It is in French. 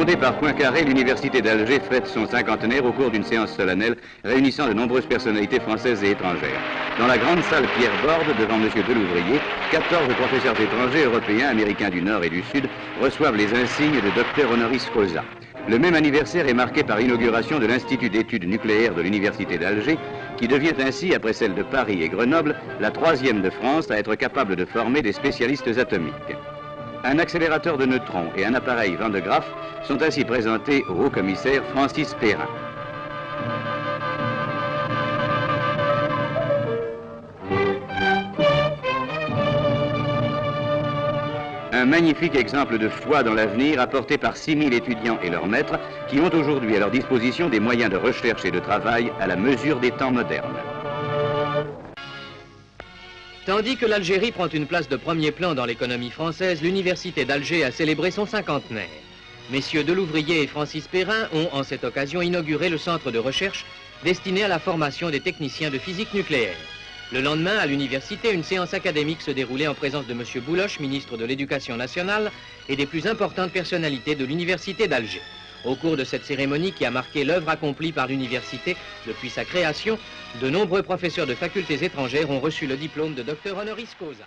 Fondée par Poincaré, l'université d'Alger fête son cinquantenaire au cours d'une séance solennelle réunissant de nombreuses personnalités françaises et étrangères. Dans la grande salle Pierre Borde, devant M. Delouvrier, 14 professeurs étrangers, européens, américains du Nord et du Sud, reçoivent les insignes de docteur honoris causa. Le même anniversaire est marqué par l'inauguration de l'Institut d'études nucléaires de l'université d'Alger, qui devient ainsi, après celle de Paris et Grenoble, la troisième de France à être capable de former des spécialistes atomiques. Un accélérateur de neutrons et un appareil Van de Graaff sont ainsi présentés au haut-commissaire Francis Perrin. Un magnifique exemple de foi dans l'avenir apporté par 6000 étudiants et leurs maîtres qui ont aujourd'hui à leur disposition des moyens de recherche et de travail à la mesure des temps modernes. Tandis que l'Algérie prend une place de premier plan dans l'économie française, l'université d'Alger a célébré son cinquantenaire. Messieurs Delouvrier et Francis Perrin ont, en cette occasion, inauguré le centre de recherche destiné à la formation des techniciens de physique nucléaire. Le lendemain, à l'université, une séance académique se déroulait en présence de M. Bouloche, ministre de l'Éducation nationale, et des plus importantes personnalités de l'université d'Alger. Au cours de cette cérémonie qui a marqué l'œuvre accomplie par l'université depuis sa création, de nombreux professeurs de facultés étrangères ont reçu le diplôme de docteur honoris causa.